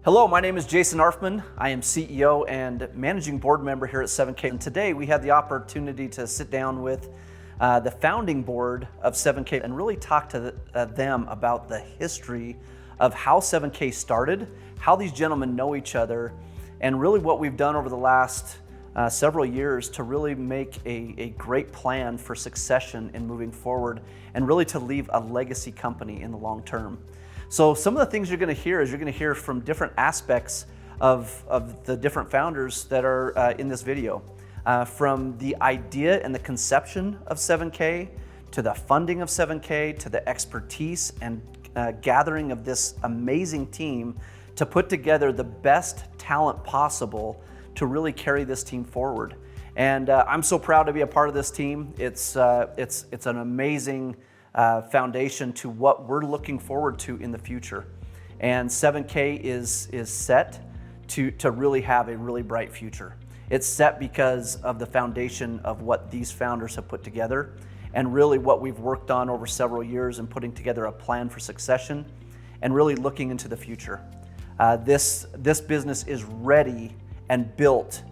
Hello, my name is Jason Arfman. I am CEO and Managing Board Member here at 7K. And today we had the opportunity to sit down with the founding board of 7K and really talk to them about the history of how 7K started, how these gentlemen know each other, and really what we've done over the last several years to really make a great plan for succession and moving forward, and really to leave a legacy company in the long term. So some of the things you're going to hear is you're going to hear from different aspects of the different founders that are in this video. From the idea and the conception of 7K, to the funding of 7K, to the expertise and gathering of this amazing team to put together the best talent possible to really carry this team forward. And I'm so proud to be a part of this team. It's an amazing foundation to what we're looking forward to in the future. And 7K is set to really have a really bright future. It's set because of the foundation of what these founders have put together, and really what we've worked on over several years in putting together a plan for succession and really looking into the future. This business is ready and built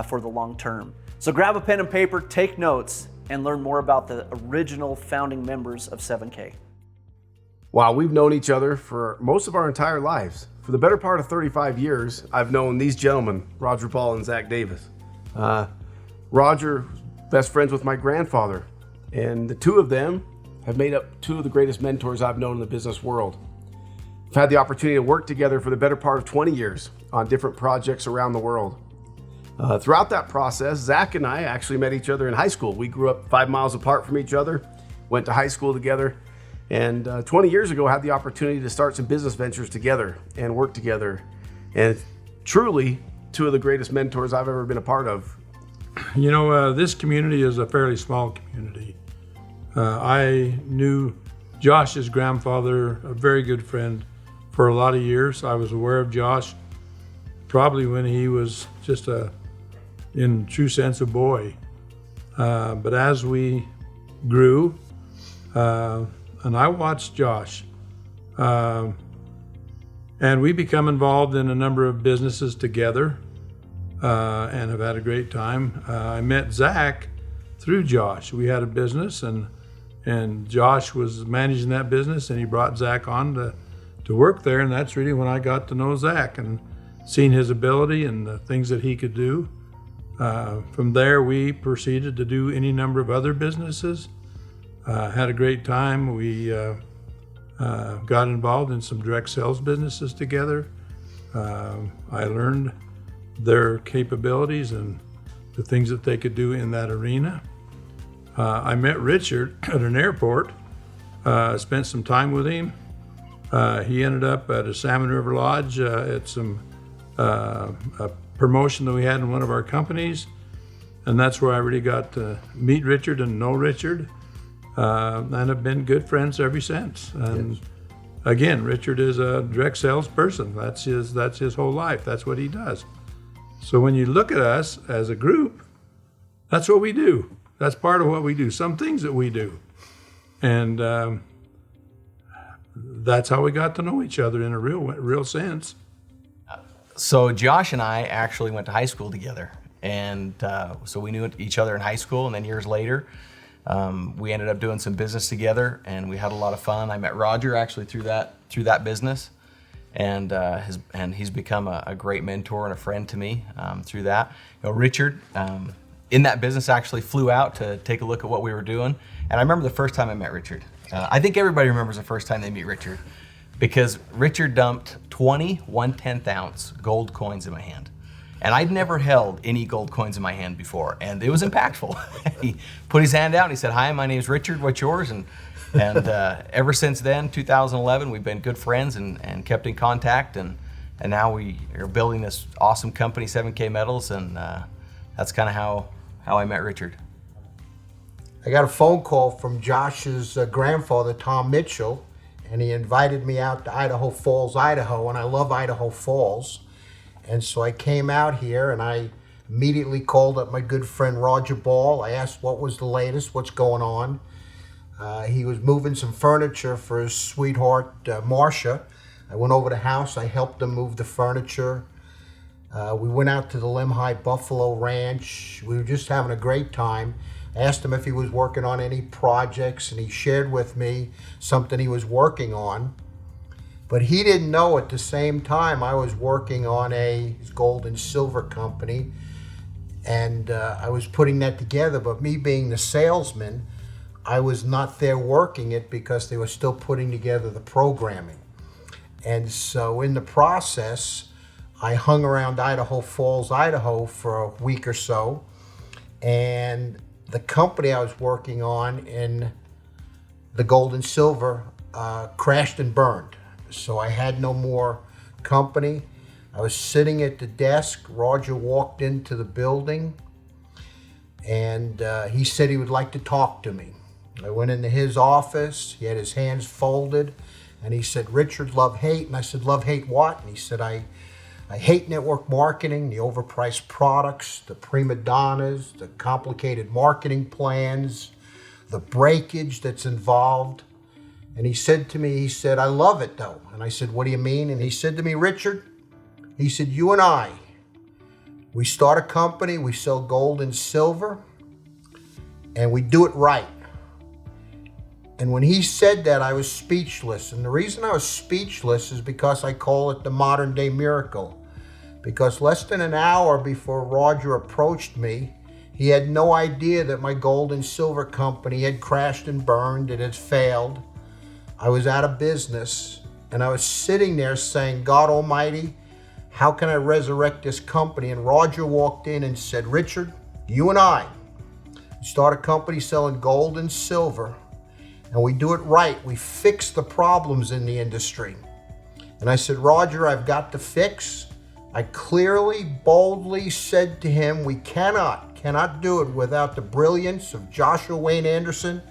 for the long term. So grab a pen and paper, take notes, and learn more about the original founding members of 7K. Wow, we've known each other for most of our entire lives. For the better part of 35 years, I've known these gentlemen, Roger Ball and Zach Davis. Roger, best friends with my grandfather, and the two of them have made up two of the greatest mentors I've known in the business world. I've had the opportunity to work together for the better part of 20 years on different projects around the world. Throughout that process, Zach and I actually met each other in high school. We grew up 5 miles apart from each other, went to high school together, and 20 years ago had the opportunity to start some business ventures together and work together. And truly, two of the greatest mentors I've ever been a part of. You know, this community is a fairly small community. I knew Josh's grandfather, a very good friend, for a lot of years. I was aware of Josh probably when he was just in true sense, a boy. But as we grew, and I watched Josh, and we become involved in a number of businesses together, and have had a great time. I met Zach through Josh. We had a business, and Josh was managing that business, and he brought Zach on to work there, and that's really when I got to know Zach and seen his ability and the things that he could do. From there, we proceeded to do any number of other businesses. Had a great time. We got involved in some direct sales businesses together. I learned their capabilities and the things that they could do in that arena. I met Richard at an airport, spent some time with him. He ended up at a Salmon River Lodge at a promotion that we had in one of our companies, and that's where I really got to meet Richard and know Richard, and have been good friends ever since. And yes. Again, Richard is a direct sales person. That's his whole life. That's what he does. So when you look at us as a group, that's what we do. That's part of what we do. Some things that we do, and that's how we got to know each other in a real sense. So Josh and I actually went to high school together, and so we knew each other in high school, and then years later, we ended up doing some business together, and we had a lot of fun. I met Roger actually through that business, and he's become a great mentor and a friend to me through that. You know, Richard in that business actually flew out to take a look at what we were doing, and I remember the first time I met Richard. I think everybody remembers the first time they meet Richard, because Richard dumped 20 1/10 ounce gold coins in my hand. And I'd never held any gold coins in my hand before, and it was impactful. He put his hand out and he said, "Hi, my name's Richard, what's yours?" And ever since then, 2011, we've been good friends and kept in contact, and now we are building this awesome company, 7K Metals, and that's kind of how I met Richard. I got a phone call from Josh's grandfather, Tom Mitchell, and he invited me out to Idaho Falls, Idaho, and I love Idaho Falls. And so I came out here and I immediately called up my good friend Roger Ball. I asked what was the latest, what's going on. He was moving some furniture for his sweetheart, Marcia, I went over to the house. I helped him move the furniture. We went out to the Lemhi Buffalo Ranch. We were just having a great time. I asked him if he was working on any projects, and he shared with me something he was working on. But he didn't know at the same time I was working on his gold and silver company, and I was putting that together. But me being the salesman, I was not there working it because they were still putting together the programming. And so in the process, I hung around Idaho Falls, Idaho for a week or so, and the company I was working on in the gold and silver crashed and burned. So I had no more company. I was sitting at the desk. Roger walked into the building, and he said he would like to talk to me. I went into his office. He had his hands folded, and he said, "Richard, love, hate." And I said, "Love, hate what?" And he said, I hate network marketing, the overpriced products, the prima donnas, the complicated marketing plans, the breakage that's involved." And he said to me, "I love it though." And I said, "What do you mean?" And he said to me, "Richard," he said, "you and I, we start a company, we sell gold and silver, and we do it right." And when he said that, I was speechless. And the reason I was speechless is because I call it the modern day miracle. Because less than an hour before Roger approached me, he had no idea that my gold and silver company had crashed and burned. It had failed. I was out of business. And I was sitting there saying, "God Almighty, how can I resurrect this company?" And Roger walked in and said, "Richard, you and I start a company selling gold and silver, and we do it right. We fix the problems in the industry." And I said, "Roger, I've got the fix." I clearly, boldly said to him, we cannot do it without the brilliance of Joshua Wayne Anderson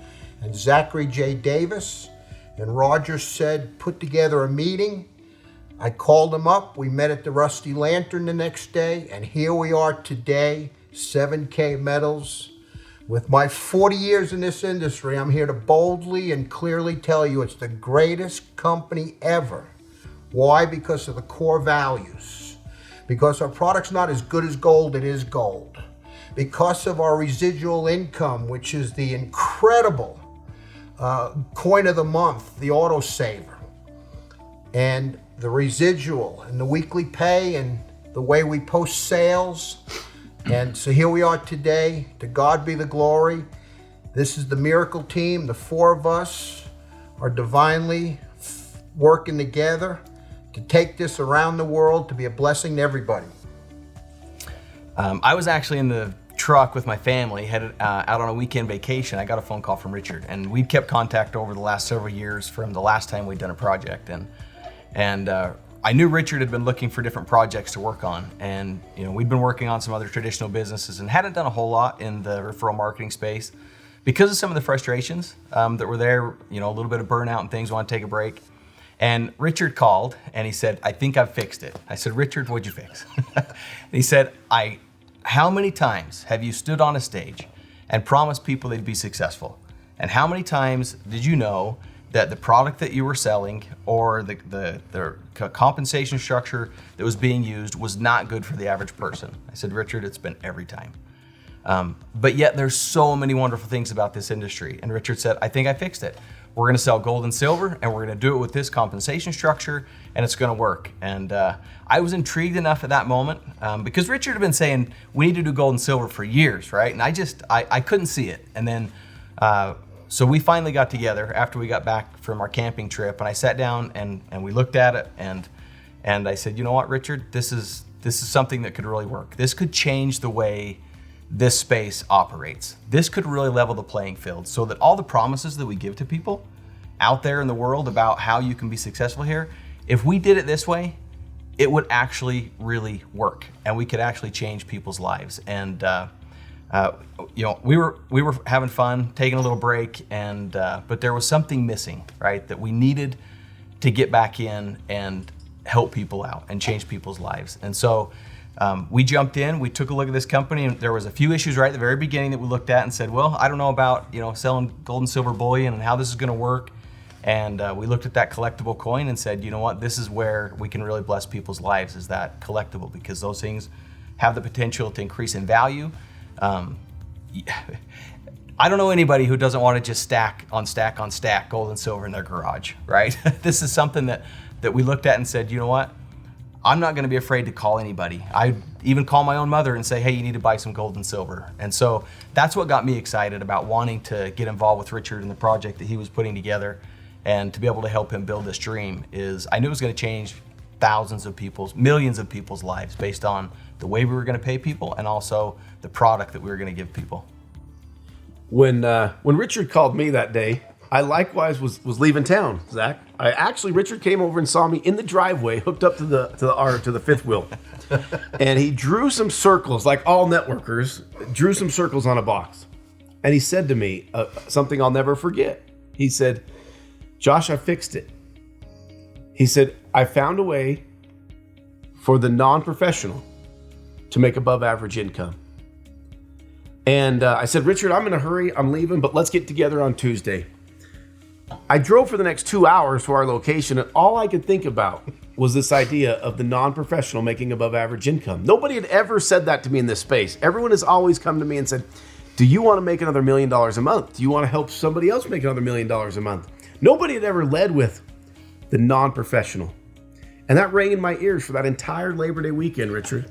and Zachary J. Davis. And Roger said, "Put together a meeting." I called him up. We met at the Rusty Lantern the next day, and here we are today, 7K Metals. With my 40 years in this industry, I'm here to boldly and clearly tell you it's the greatest company ever. Why? Because of the core values. Because our product's not as good as gold, it is gold. Because of our residual income, which is the incredible coin of the month, the autosaver. And the residual and the weekly pay and the way we post sales. And so here we are today. To God be the glory. This is the miracle team. The four of us are divinely working together to take this around the world, to be a blessing to everybody. I was actually in the truck with my family, headed out on a weekend vacation. I got a phone call from Richard, and we've kept contact over the last several years from the last time we'd done a project. And I knew Richard had been looking for different projects to work on, and we'd been working on some other traditional businesses and hadn't done a whole lot in the referral marketing space because of some of the frustrations that were there. A little bit of burnout and things. Want to take a break, and Richard called and he said, "I think I've fixed it." I said, "Richard, what'd you fix?" And he said, "How many times have you stood on a stage and promised people they'd be successful? And how many times did you know that the product that you were selling or the compensation structure that was being used was not good for the average person?" I said, "Richard, it's been every time. But yet there's so many wonderful things about this industry." And Richard said, "I think I fixed it. We're gonna sell gold and silver, and we're gonna do it with this compensation structure, and it's gonna work." And I was intrigued enough at that moment because Richard had been saying, we need to do gold and silver for years, right? And I couldn't see it. And then, so we finally got together after we got back from our camping trip, and I sat down and we looked at it, and I said, "You know what, Richard, this is something that could really work. This could change the way this space operates. This could really level the playing field so that all the promises that we give to people out there in the world about how you can be successful here, if we did it this way, it would actually really work, and we could actually change people's lives." And we were having fun, taking a little break, and but there was something missing, right? That we needed to get back in and help people out and change people's lives. And so we jumped in, we took a look at this company, and there was a few issues right at the very beginning that we looked at and said, well, I don't know about selling gold and silver bullion and how this is going to work. And we looked at that collectible coin and said, you know what, this is where we can really bless people's lives, is that collectible, because those things have the potential to increase in value. I don't know anybody who doesn't want to just stack on stack gold and silver in their garage, right? This is something that we looked at and said, you know what? I'm not going to be afraid to call anybody. I even call my own mother and say, hey, you need to buy some gold and silver. And so that's what got me excited about wanting to get involved with Richard in the project that he was putting together, and to be able to help him build this dream. Is I knew it was going to change thousands of people's, millions of people's lives based on the way we were going to pay people and also the product that we were going to give people. When Richard called me that day, I likewise was leaving town, Zach. Richard came over and saw me in the driveway, hooked up to the fifth wheel, and he drew some circles, like all networkers, drew some circles on a box, and he said to me something I'll never forget. He said, "Josh, I fixed it." He said, "I found a way for the non-professional to make above average income." And I said, "Richard, I'm in a hurry. I'm leaving, but let's get together on Tuesday." I drove for the next 2 hours to our location, and all I could think about was this idea of the non-professional making above average income. Nobody had ever said that to me in this space. Everyone has always come to me and said, "Do you want to make another $1 million a month? Do you want to help somebody else make another $1 million a month?" Nobody had ever led with the non-professional. And that rang in my ears for that entire Labor Day weekend, Richard.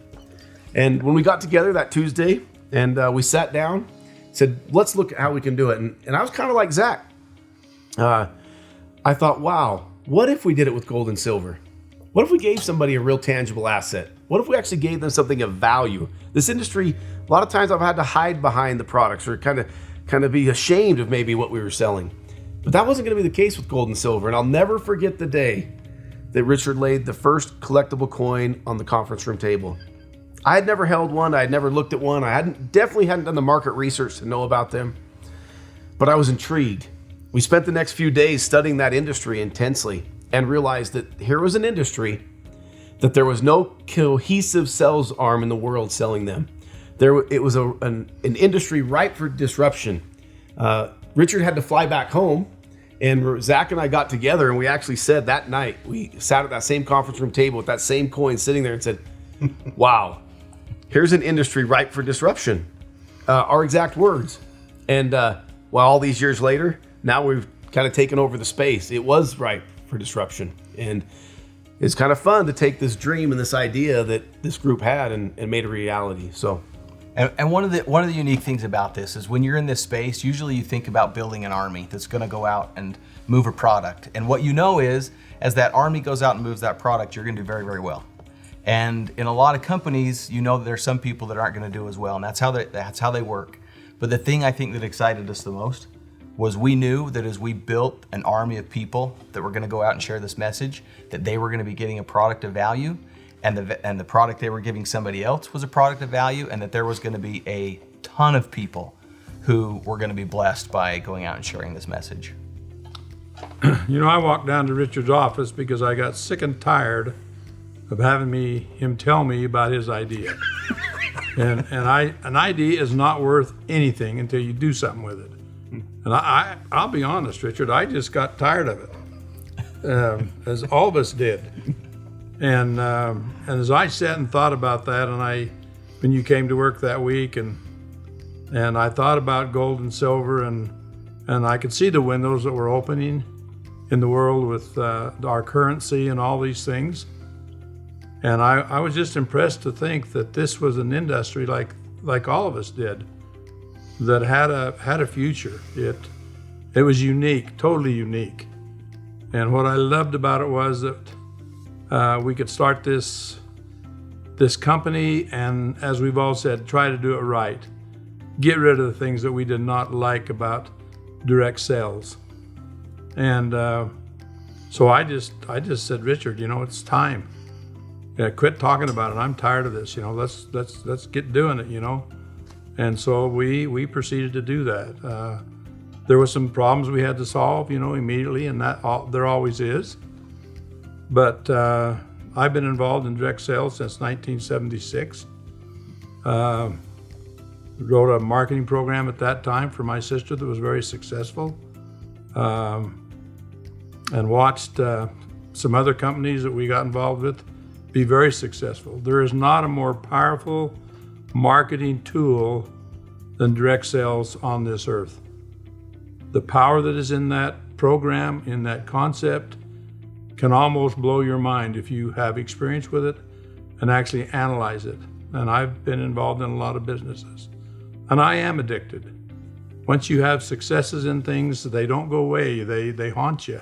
And when we got together that Tuesday and we sat down, said, let's look at how we can do it. And I was kind of like Zach. I thought, wow, what if we did it with gold and silver? What if we gave somebody a real tangible asset? What if we actually gave them something of value? This industry, a lot of times I've had to hide behind the products or kind of be ashamed of maybe what we were selling. But that wasn't going to be the case with gold and silver. And I'll never forget the day that Richard laid the first collectible coin on the conference room table. I had never held one. I had never looked at one. I definitely hadn't done the market research to know about them. But I was intrigued. We spent the next few days studying that industry intensely and realized that here was an industry that there was no cohesive sales arm in the world selling them. It was an industry ripe for disruption. Richard had to fly back home, and Zach and I got together, and we actually said that night, we sat at that same conference room table with that same coin sitting there and said, wow, here's an industry ripe for disruption. Our exact words. And all these years later, now we've kind of taken over the space. It was ripe for disruption. And it's kind of fun to take this dream and this idea that this group had and made a reality. So, and one of the unique things about this is when you're in this space, usually you think about building an army that's going to go out and move a product. And what you know is, as that army goes out and moves that product, you're going to do very, very well. And in a lot of companies, you know that there's some people that aren't going to do as well, and that's how they work. But the thing I think that excited us the most was we knew that as we built an army of people that were going to go out and share this message, that they were going to be getting a product of value, and the product they were giving somebody else was a product of value, and that there was going to be a ton of people who were going to be blessed by going out and sharing this message. You know, I walked down to Richard's office because I got sick and tired of having him tell me about his idea. and an idea is not worth anything until you do something with it. And I'll be honest, Richard, I just got tired of it, as all of us did. And as I sat and thought about that, when you came to work that week, and I thought about gold and silver, and I could see the windows that were opening in the world with our currency and all these things. And I was just impressed to think that this was an industry like all of us did, that had a future. It was unique, totally unique. And what I loved about it was that we could start this company, and as we've all said, try to do it right. Get rid of the things that we did not like about direct sales. And so I just said, Richard, it's time. Quit talking about it. I'm tired of this. Let's get doing it. And so we proceeded to do that. There were some problems we had to solve, immediately, and there always is. But I've been involved in direct sales since 1976. Wrote a marketing program at that time for my sister that was very successful. and watched some other companies that we got involved with be very successful. There is not a more powerful marketing tool than direct sales on this earth. The power that is in that program, in that concept, can almost blow your mind if you have experience with it and actually analyze it. And I've been involved in a lot of businesses, and I am addicted. Once you have successes in things, they don't go away, they haunt you.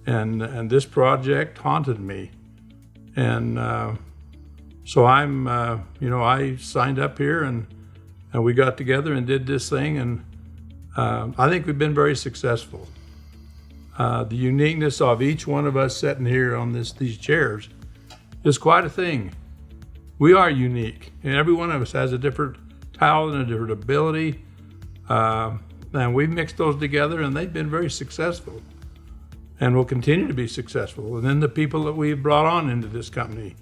And this project haunted me. And so I signed up here and we got together and did this thing, and I think we've been very successful. The uniqueness of each one of us sitting here on these chairs is quite a thing. We are unique, and every one of us has a different talent and a different ability, and we've mixed those together, and they've been very successful, and will continue to be successful. And then the people that we've brought on into this company,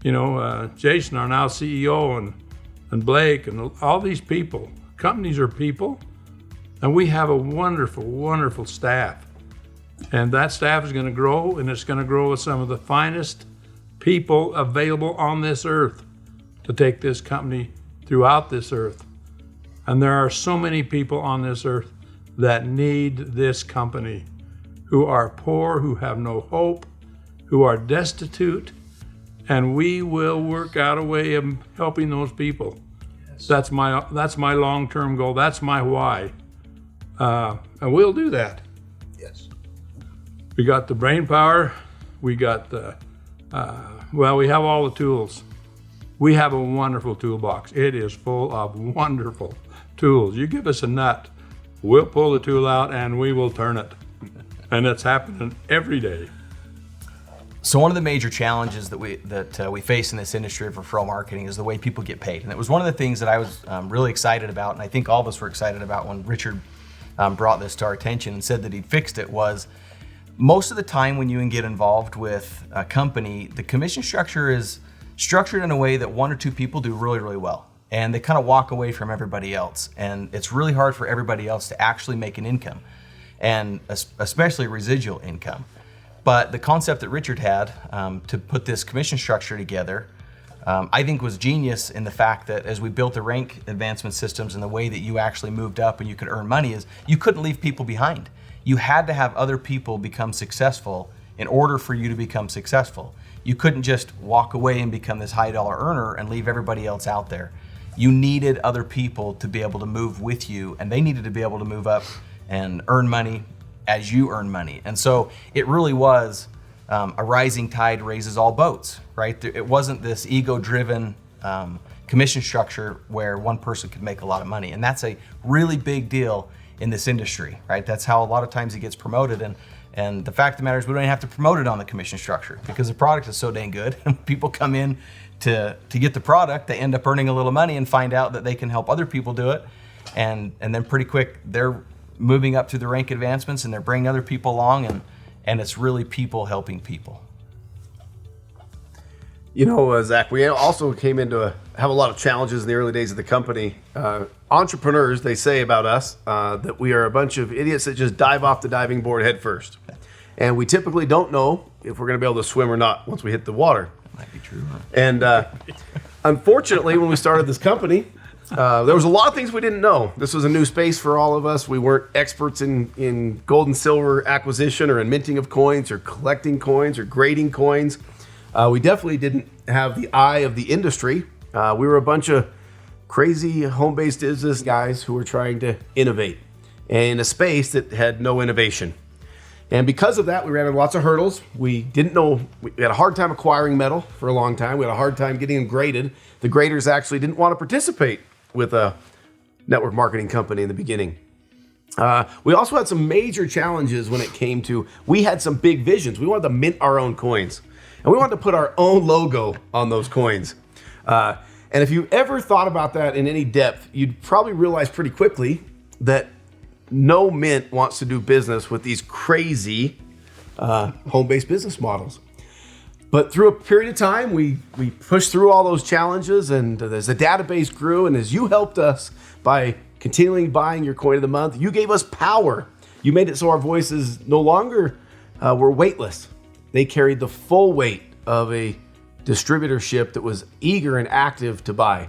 Jason, our now CEO, and Blake, and all these people. Companies are people, and we have a wonderful, wonderful staff. And that staff is going to grow, and it's going to grow with some of the finest people available on this earth to take this company throughout this earth. And there are so many people on this earth that need this company, who are poor, who have no hope, who are destitute, and we will work out a way of helping those people. Yes. That's my long-term goal. That's my why. And we'll do that. Yes. We got the brain power. We got we have all the tools. We have a wonderful toolbox. It is full of wonderful tools. You give us a nut, we'll pull the tool out and we will turn it. And it's happening every day. So one of the major challenges that we face in this industry of referral marketing is the way people get paid. And it was one of the things that I was really excited about, and I think all of us were excited about when Richard brought this to our attention and said that he'd fixed it, was most of the time when you can get involved with a company, the commission structure is structured in a way that one or two people do really, really well. And they kind of walk away from everybody else. And it's really hard for everybody else to actually make an income, and especially residual income. But the concept that Richard had to put this commission structure together, I think was genius in the fact that as we built the rank advancement systems and the way that you actually moved up and you could earn money, is you couldn't leave people behind. You had to have other people become successful in order for you to become successful. You couldn't just walk away and become this high dollar earner and leave everybody else out there. You needed other people to be able to move with you, and they needed to be able to move up and earn money as you earn money. And so it really was a rising tide raises all boats, right? It wasn't this ego-driven commission structure where one person could make a lot of money. And that's a really big deal in this industry, right? That's how a lot of times it gets promoted. And the fact of the matter is we don't even have to promote it on the commission structure because the product is so dang good. People come in to get the product, they end up earning a little money and find out that they can help other people do it. And then pretty quick, they're moving up through the rank advancements and they're bringing other people along, and it's really people helping people. Zach, we also came into have a lot of challenges in the early days of the company. Entrepreneurs, they say about us that we are a bunch of idiots that just dive off the diving board head first. And we typically don't know if we're going to be able to swim or not once we hit the water. That might be true, huh? And unfortunately, when we started this company, there was a lot of things we didn't know. This was a new space for all of us. We weren't experts in gold and silver acquisition or in minting of coins or collecting coins or grading coins. We definitely didn't have the eye of the industry. We were a bunch of crazy home-based business guys who were trying to innovate in a space that had no innovation. And because of that, we ran into lots of hurdles. We didn't know, we had a hard time acquiring metal for a long time. We had a hard time getting them graded. The graders actually didn't want to participate with a network marketing company in the beginning. We also had some major challenges when it came to, we had some big visions. We wanted to mint our own coins. And we wanted to put our own logo on those coins. And if you ever thought about that in any depth, you'd probably realize pretty quickly that no mint wants to do business with these crazy home-based business models. But through a period of time, we pushed through all those challenges, and as the database grew, and as you helped us by continually buying your coin of the month, you gave us power. You made it so our voices no longer were weightless. They carried the full weight of a distributorship that was eager and active to buy.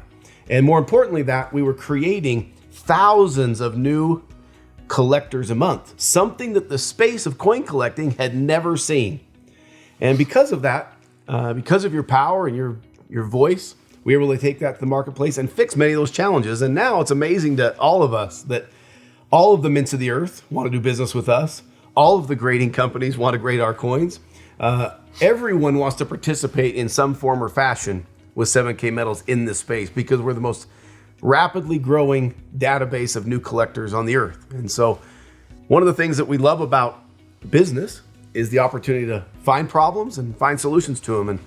And more importantly, that we were creating thousands of new collectors a month, something that the space of coin collecting had never seen. And because of that, because of your power and your voice, we were able to take that to the marketplace and fix many of those challenges. And now it's amazing to all of us that all of the mints of the earth want to do business with us. All of the grading companies want to grade our coins. Everyone wants to participate in some form or fashion with 7K Metals in this space because we're the most rapidly growing database of new collectors on the earth. And so one of the things that we love about business is the opportunity to find problems and find solutions to them. And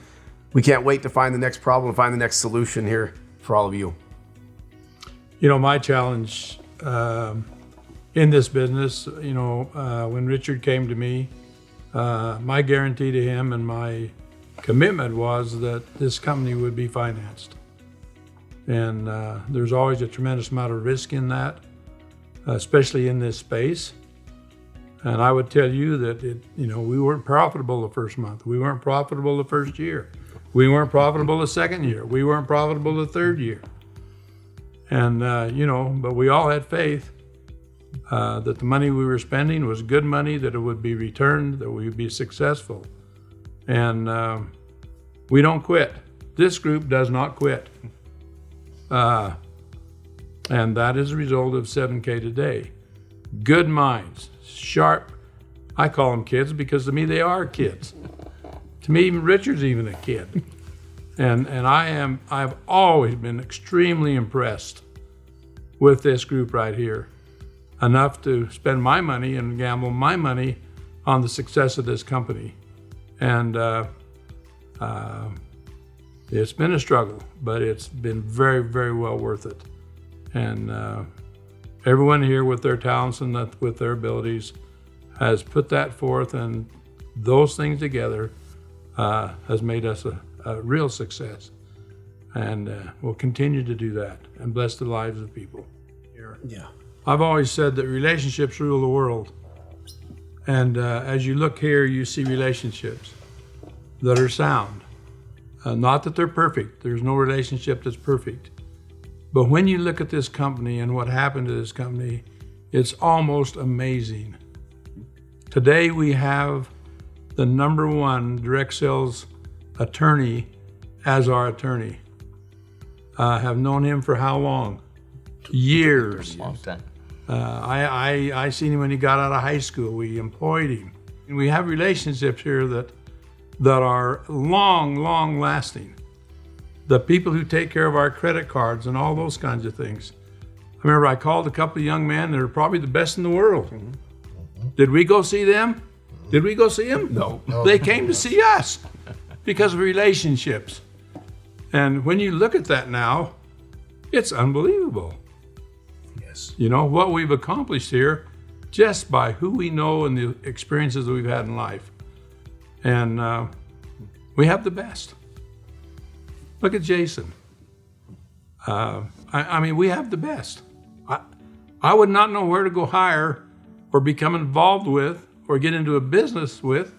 we can't wait to find the next problem and find the next solution here for all of you. You know, my challenge in this business, when Richard came to me, my guarantee to him and my commitment was that this company would be financed. And there's always a tremendous amount of risk in that, especially in this space. And I would tell you that we weren't profitable the first month. We weren't profitable the first year. We weren't profitable the second year. We weren't profitable the third year. And, but we all had faith that the money we were spending was good money, that it would be returned, that we would be successful. And we don't quit. This group does not quit. And that is a result of 7K today. Good minds, sharp. I call them kids because to me they are kids. To me, even Richard's even a kid. And I've always been extremely impressed with this group right here. Enough to spend my money and gamble my money on the success of this company. And it's been a struggle, but it's been very, very well worth it. And everyone here with their talents and with their abilities has put that forth, and those things together has made us a real success. And we'll continue to do that and bless the lives of people here. Yeah. I've always said that relationships rule the world. And as you look here, you see relationships that are sound. Not that they're perfect. There's no relationship that's perfect. But when you look at this company and what happened to this company, it's almost amazing. Today we have the #1 direct sales attorney as our attorney. Have known him for how long? Years. Long time. I seen him when he got out of high school. We employed him. And we have relationships here that are long lasting. The people who take care of our credit cards and all those kinds of things. I remember I called a couple of young men that are probably the best in the world. Mm-hmm. Did we go see them? Did we go see them? No. They came to see us because of relationships. And when you look at that now, it's unbelievable. Yes. You know, what we've accomplished here just by who we know and the experiences that we've had in life. And we have the best. Look at Jason. I mean, we have the best. I would not know where to go hire or become involved with or get into a business with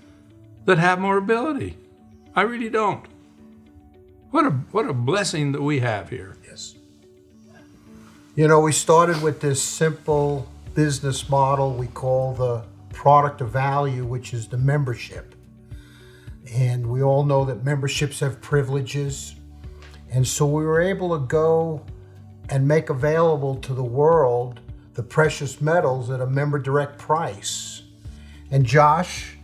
that have more ability. I really don't. What a blessing that we have here. Yes. You know, we started with this simple business model we call the product of value, which is the membership. And we all know that memberships have privileges. And so we were able to go and make available to the world the precious metals at a member direct price. And Josh,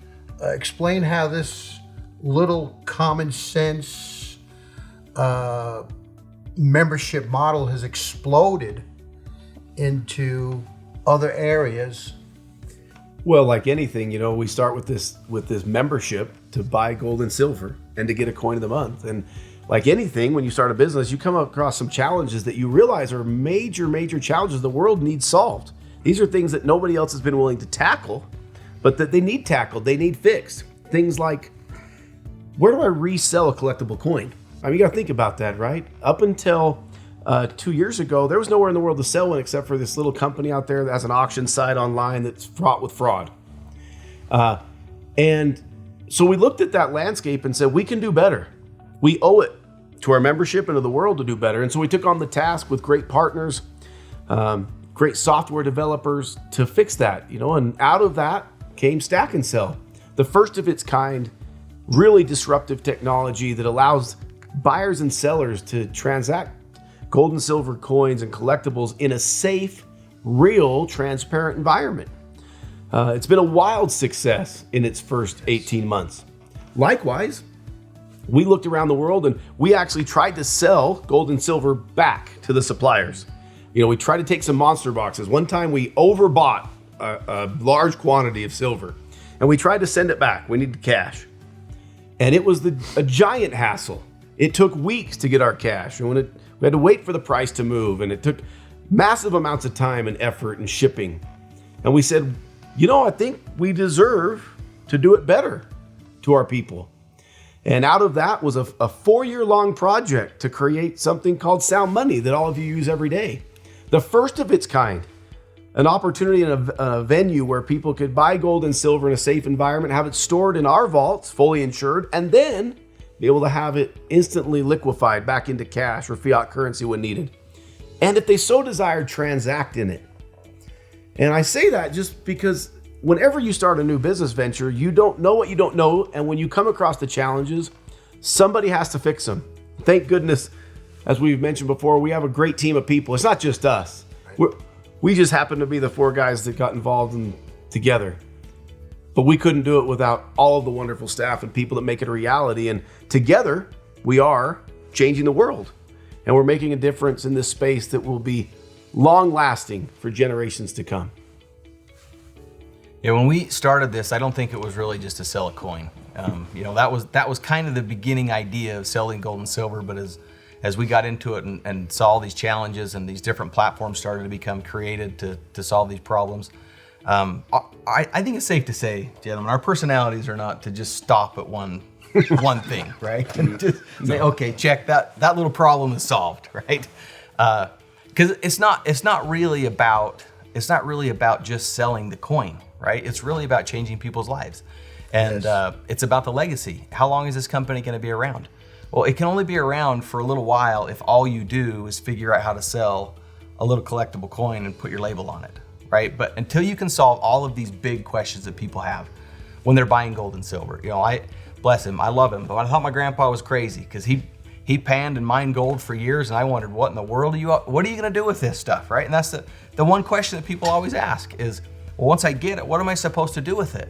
explain how this little common sense membership model has exploded into other areas. Well, like anything, we start with this membership to buy gold and silver and to get a coin of the month. And like anything, when you start a business, you come across some challenges that you realize are major challenges the world needs solved. These are things that nobody else has been willing to tackle, but that they need tackled, they need fixed. Things like, where do I resell a collectible coin? I mean, you gotta think about that, right? Up until 2 years ago, there was nowhere in the world to sell one except for this little company out there that has an auction site online that's fraught with fraud. And so we looked at that landscape and said, we can do better. We owe it to our membership and to the world to do better. And so we took on the task with great partners, great software developers to fix that, and out of that came Stack and Sell, the first of its kind, really disruptive technology that allows buyers and sellers to transact gold and silver coins and collectibles in a safe, real, transparent environment. It's been a wild success in its first 18 months. Likewise, we looked around the world and we actually tried to sell gold and silver back to the suppliers. We tried to take some monster boxes. One time we overbought a large quantity of silver and we tried to send it back. We needed cash. And it was a giant hassle. It took weeks to get our cash. And we had to wait for the price to move, and it took massive amounts of time and effort and shipping. And we said, I think we deserve to do it better to our people. And out of that was a 4-year-long project to create something called Sound Money that all of you use every day. The first of its kind, an opportunity in a venue where people could buy gold and silver in a safe environment, have it stored in our vaults, fully insured, and then be able to have it instantly liquefied back into cash or fiat currency when needed. And if they so desired, transact in it. And I say that just because whenever you start a new business venture, you don't know what you don't know. And when you come across the challenges, somebody has to fix them. Thank goodness, as we've mentioned before, we have a great team of people. It's not just us. We just happen to be the 4 guys that got involved together. But we couldn't do it without all of the wonderful staff and people that make it a reality. And together, we are changing the world. And we're making a difference in this space that will be long-lasting for generations to come. Yeah, when we started this, I don't think it was really just to sell a coin. That was kind of the beginning idea of selling gold and silver. But as we got into it and saw all these challenges and these different platforms started to become created to solve these problems, I think it's safe to say, gentlemen, our personalities are not to just stop at one thing, right? And just say, okay, check that little problem is solved, right? Because it's not really about just selling the coin, right? It's really about changing people's lives, and it's about the legacy. How long is this company going to be around? Well, it can only be around for a little while if all you do is figure out how to sell a little collectible coin and put your label on it, right? But until you can solve all of these big questions that people have when they're buying gold and silver, I bless him, I love him, but I thought my grandpa was crazy because he panned and mined gold for years, and I wondered, what in the world what are you going to do with this stuff, right? And that's the one question that people always ask is, well, once I get it, what am I supposed to do with it?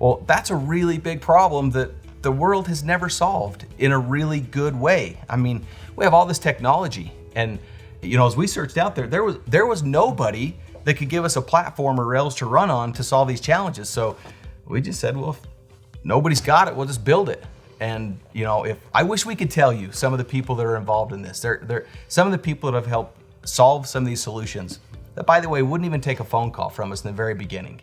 Well, that's a really big problem that the world has never solved in a really good way. I mean, we have all this technology, and as we searched out there was nobody that could give us a platform or rails to run on to solve these challenges. So we just said, well, if nobody's got it, we'll just build it. And if I wish we could tell you some of the people that are involved in this, they're some of the people that have helped solve some of these solutions that, by the way, wouldn't even take a phone call from us in the very beginning.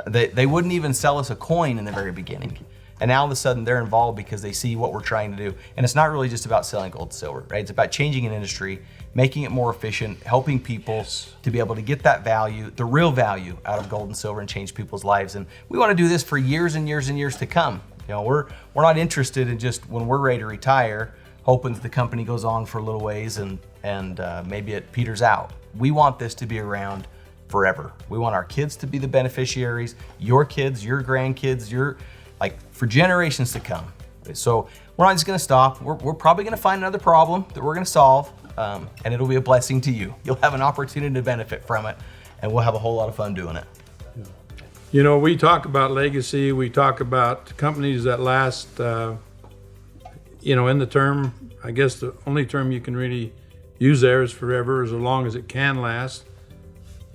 They wouldn't even sell us a coin in the very beginning. And now all of a sudden they're involved because they see what we're trying to do. And it's not really just about selling gold and silver, right? It's about changing an industry, making it more efficient, helping people to be able to get that value, the real value out of gold and silver, and change people's lives. And we want to do this for years and years and years to come. We're not interested in just when we're ready to retire, hoping that the company goes on for a little ways and maybe it peters out. We want this to be around forever. We want our kids to be the beneficiaries, your kids, your grandkids, for generations to come. So we're not just going to stop. We're probably going to find another problem that we're going to solve, and it'll be a blessing to you. You'll have an opportunity to benefit from it, and we'll have a whole lot of fun doing it. We talk about legacy. We talk about companies that last, in the term, I guess the only term you can really use there is forever, as long as it can last.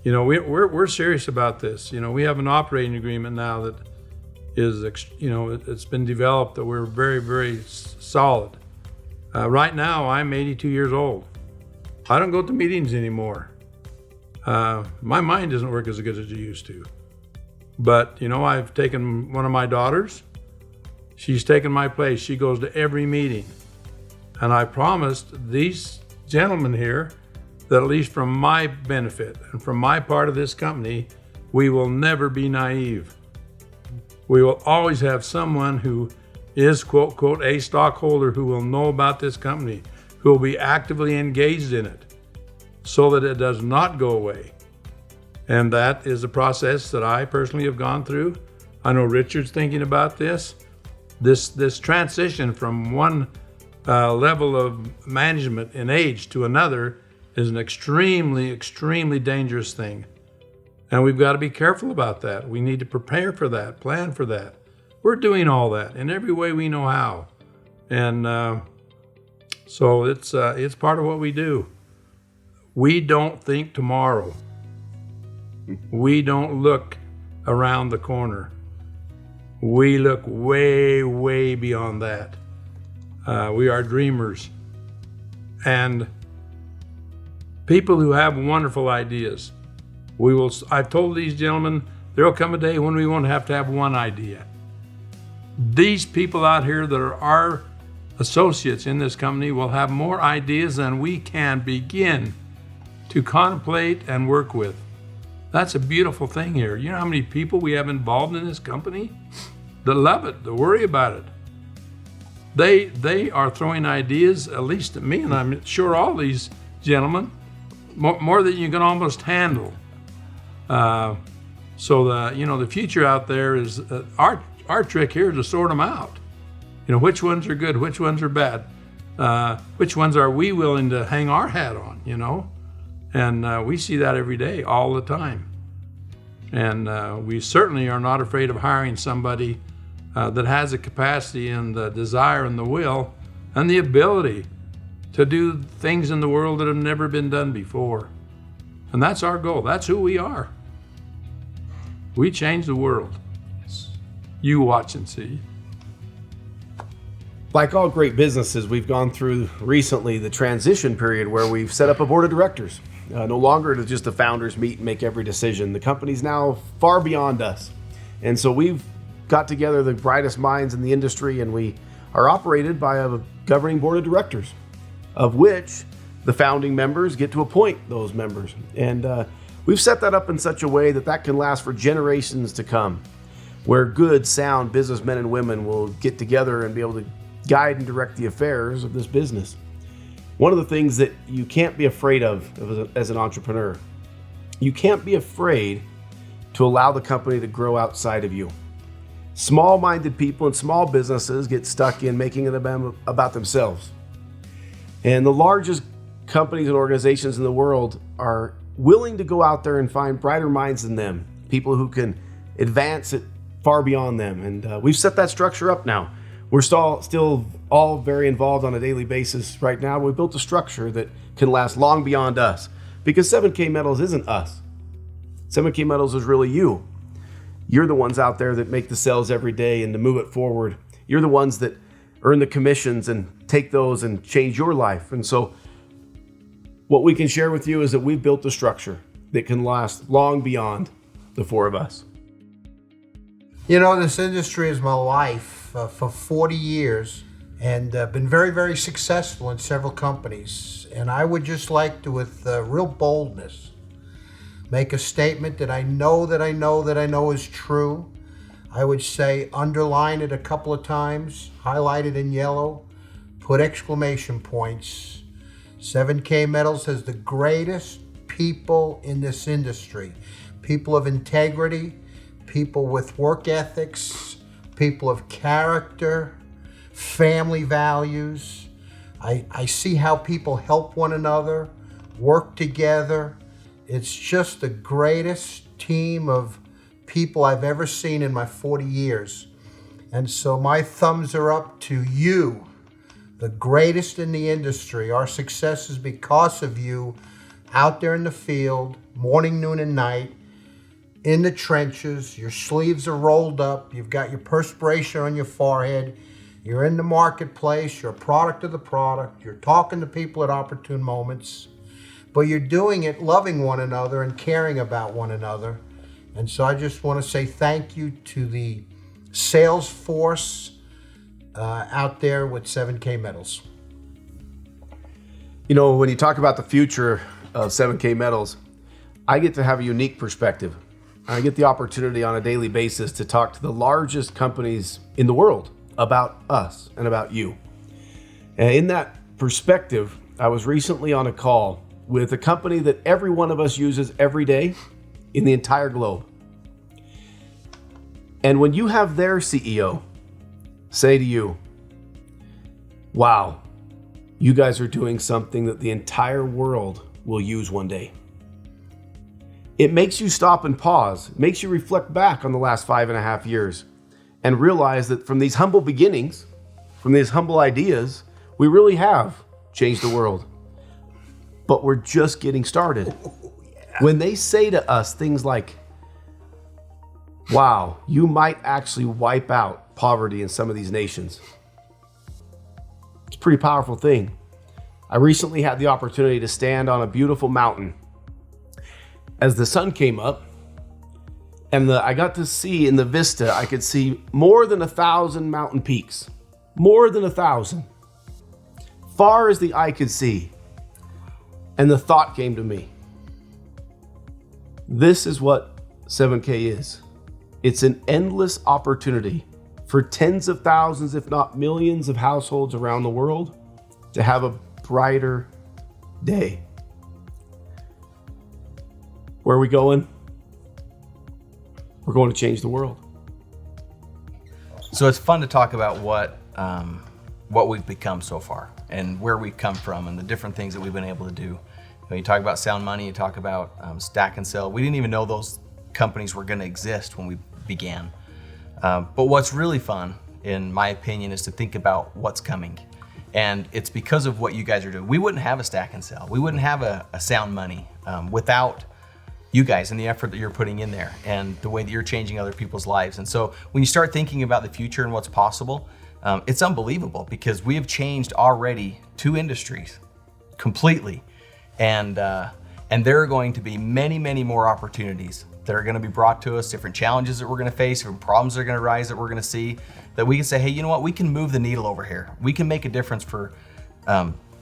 We're serious about this. We have an operating agreement now that is, it's been developed that we're very, very solid. Right now, I'm 82 years old. I don't go to meetings anymore. My mind doesn't work as good as it used to. But, I've taken one of my daughters. She's taken my place. She goes to every meeting. And I promised these gentlemen here that, at least from my benefit and from my part of this company, we will never be naive. we will always have someone who is, quote, quote, a stockholder who will know about this company, who will be actively engaged in it so that it does not go away. And that is a process that I personally have gone through. I know Richard's thinking about this. This transition from one level of management in age to another is an extremely, extremely dangerous thing. And we've got to be careful about that. We need to prepare for that, plan for that. We're doing all that in every way we know how. And so it's part of what we do. We don't think tomorrow. We don't look around the corner. We look way, way beyond that. We are dreamers. And people who have wonderful ideas. I've told these gentlemen, there'll come a day when we won't have to have one idea. These people out here that are our associates in this company will have more ideas than we can begin to contemplate and work with. That's a beautiful thing here. You know how many people we have involved in this company that love it, that worry about it. They are throwing ideas, at least to me, and I'm sure all these gentlemen, more than you can almost handle. So the future out there is our trick here is to sort them out. You know, which ones are good, which ones are bad, which ones are we willing to hang our hat on, you know? And we see that every day, all the time. And we certainly are not afraid of hiring somebody that has the capacity and the desire and the will and the ability to do things in the world that have never been done before. And that's our goal. That's who we are. We change the world. You watch and see. Like all great businesses, we've gone through recently the transition period where we've set up a board of directors. No longer does just the founders meet and make every decision. The company's now far beyond us. And so we've got together the brightest minds in the industry, and we are operated by a governing board of directors, of which the founding members get to appoint those members. And we've set that up in such a way that can last for generations to come, where good, sound businessmen and women will get together and be able to guide and direct the affairs of this business. One of the things that you can't be afraid of as an entrepreneur, you can't be afraid to allow the company to grow outside of you. Small-minded people and small businesses get stuck in making it about themselves. And the largest companies and organizations in the world are willing to go out there and find brighter minds than them, people who can advance it far beyond them. And we've set that structure up now. We're still all very involved on a daily basis right now. We built a structure that can last long beyond us, because 7K Metals isn't us. 7K Metals is really you. You're the ones out there that make the sales every day and to move it forward. You're the ones that earn the commissions and take those and change your life. And so what we can share with you is that we've built a structure that can last long beyond the four of us. You know, this industry is my life for 40 years and been very, very successful in several companies. And I would just like to, with real boldness, make a statement that I know is true. I would say underline it a couple of times, highlight it in yellow, put exclamation points. 7K Metals has the greatest people in this industry. People of integrity, people with work ethics, people of character, family values. I see how people help one another, work together. It's just the greatest team of people I've ever seen in my 40 years. And so my thumbs are up to you, the greatest in the industry. Our success is because of you out there in the field, morning, noon, and night, in the trenches. Your sleeves are rolled up. You've got your perspiration on your forehead. You're in the marketplace. You're a product of the product. You're talking to people at opportune moments. But you're doing it loving one another and caring about one another. And so I just want to say thank you to the sales force out there with 7K Metals. You know, when you talk about the future of 7K Metals, I get to have a unique perspective. I get the opportunity on a daily basis to talk to the largest companies in the world about us and about you. And in that perspective, I was recently on a call with a company that every one of us uses every day in the entire globe. And when you have their CEO say to you, wow, you guys are doing something that the entire world will use one day, it makes you stop and pause. It makes you reflect back on the last 5.5 years and realize that from these humble beginnings, from these humble ideas, we really have changed the world. But we're just getting started. When they say to us things like, wow, you might actually wipe out poverty in some of these nations, it's a pretty powerful thing. I recently had the opportunity to stand on a beautiful mountain as the sun came up, and I got to see in the vista, I could see more than 1,000 mountain peaks, more than 1,000, far as the eye could see. And the thought came to me, this is what 7K is. It's an endless opportunity for tens of thousands, if not millions of households around the world to have a brighter day. Where are we going? We're going to change the world. So it's fun to talk about what we've become so far and where we've come from and the different things that we've been able to do. When you talk about Sound Money, you talk about Stack and Sell. We didn't even know those companies were going to exist when we began. But what's really fun, in my opinion, is to think about what's coming. And it's because of what you guys are doing. We wouldn't have a Stack and Sell. We wouldn't have a Sound Money without you guys and the effort that you're putting in there and the way that you're changing other people's lives. And so when you start thinking about the future and what's possible, it's unbelievable because we have changed already 2 industries completely. And there are going to be many, many more opportunities that are going to be brought to us, different challenges that we're going to face, different problems that are going to rise that we're going to see, that we can say, hey, you know what, we can move the needle over here. We can make a difference for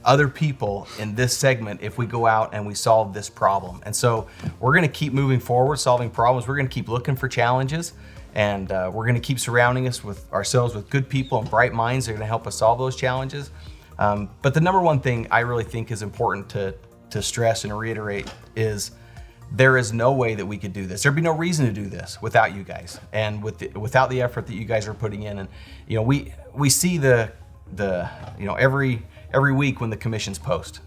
other people in this segment if we go out and we solve this problem. And so we're going to keep moving forward, solving problems. We're going to keep looking for challenges, and we're going to keep surrounding ourselves with good people and bright minds that are going to help us solve those challenges. But the number one thing I really think is important to stress and reiterate is there is no way that we could do this. There'd be no reason to do this without you guys and without the effort that you guys are putting in. And we see the every week when the commissions post,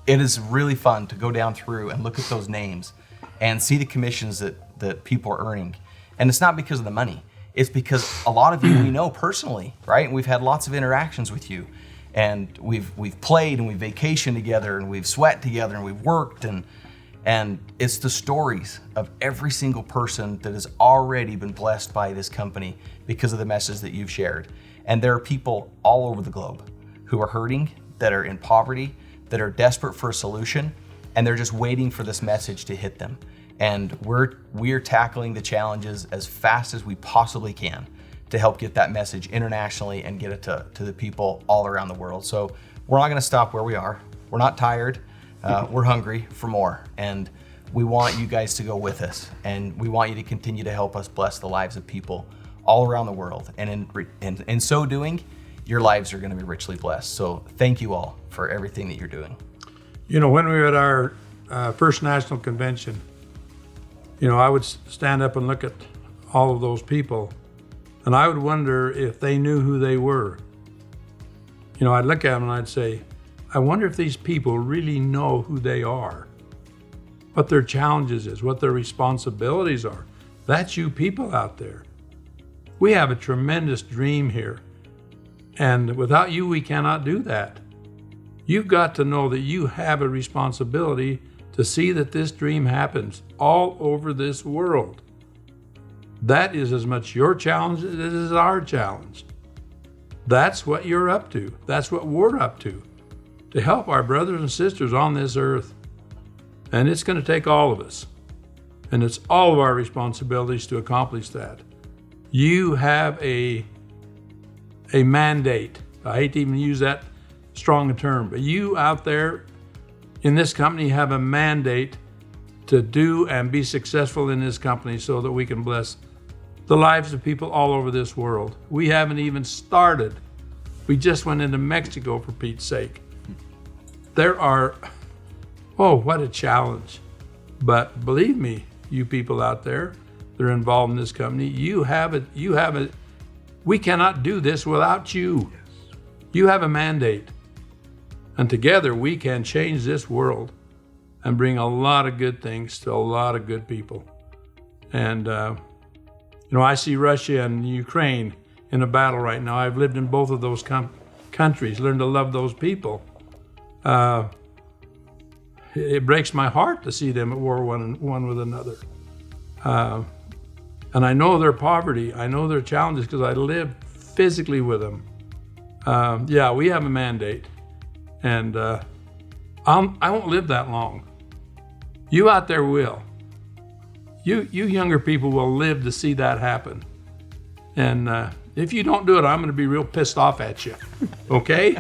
it is really fun to go down through and look at those names and see the commissions that people are earning. And it's not because of the money. It's because a lot of you we know personally, right? And we've had lots of interactions with you. And we've played and we've vacationed together and we've sweat together and we've worked and it's the stories of every single person that has already been blessed by this company because of the message that you've shared. And there are people all over the globe who are hurting, that are in poverty, that are desperate for a solution, and they're just waiting for this message to hit them. And we're tackling the challenges as fast as we possibly can to help get that message internationally and get it to the people all around the world. So we're not going to stop where we are. We're not tired. We're hungry for more. And we want you guys to go with us. And we want you to continue to help us bless the lives of people all around the world. And in so doing, your lives are going to be richly blessed. So thank you all for everything that you're doing. When we were at our first national convention, I would stand up and look at all of those people, and I would wonder if they knew who they were. I'd look at them and I'd say, I wonder if these people really know who they are, what their challenges is, what their responsibilities are. That's you people out there. We have a tremendous dream here, and without you, we cannot do that. You've got to know that you have a responsibility to see that this dream happens all over this world. That is as much your challenge as it is our challenge. That's what you're up to. That's what we're up to help our brothers and sisters on this earth. And it's going to take all of us. And it's all of our responsibilities to accomplish that. You have a mandate. I hate to even use that strong a term, but you out there in this company have a mandate to do and be successful in this company so that we can bless the lives of people all over this world. We haven't even started. We just went into Mexico, for Pete's sake. There are, oh, what a challenge. But believe me, you people out there that are involved in this company, you have it. We cannot do this without you. You have a mandate. And together we can change this world and bring a lot of good things to a lot of good people. And, I see Russia and Ukraine in a battle right now. I've lived in both of those countries, learned to love those people. It breaks my heart to see them at war one with another. And I know their poverty, I know their challenges because I live physically with them. Yeah, we have a mandate. And I won't live that long. You out there will. You younger people will live to see that happen. And if you don't do it, I'm going to be real pissed off at you. Okay?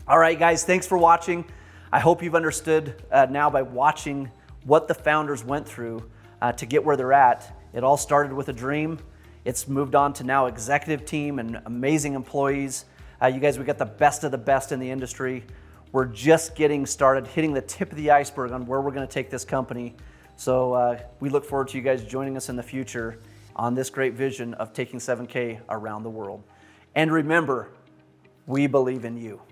All right, guys, thanks for watching. I hope you've understood now by watching what the founders went through to get where they're at. It all started with a dream. It's moved on to now executive team and amazing employees. You guys, we got the best of the best in the industry. We're just getting started, hitting the tip of the iceberg on where we're going to take this company. So we look forward to you guys joining us in the future on this great vision of taking 7K around the world. And remember, we believe in you.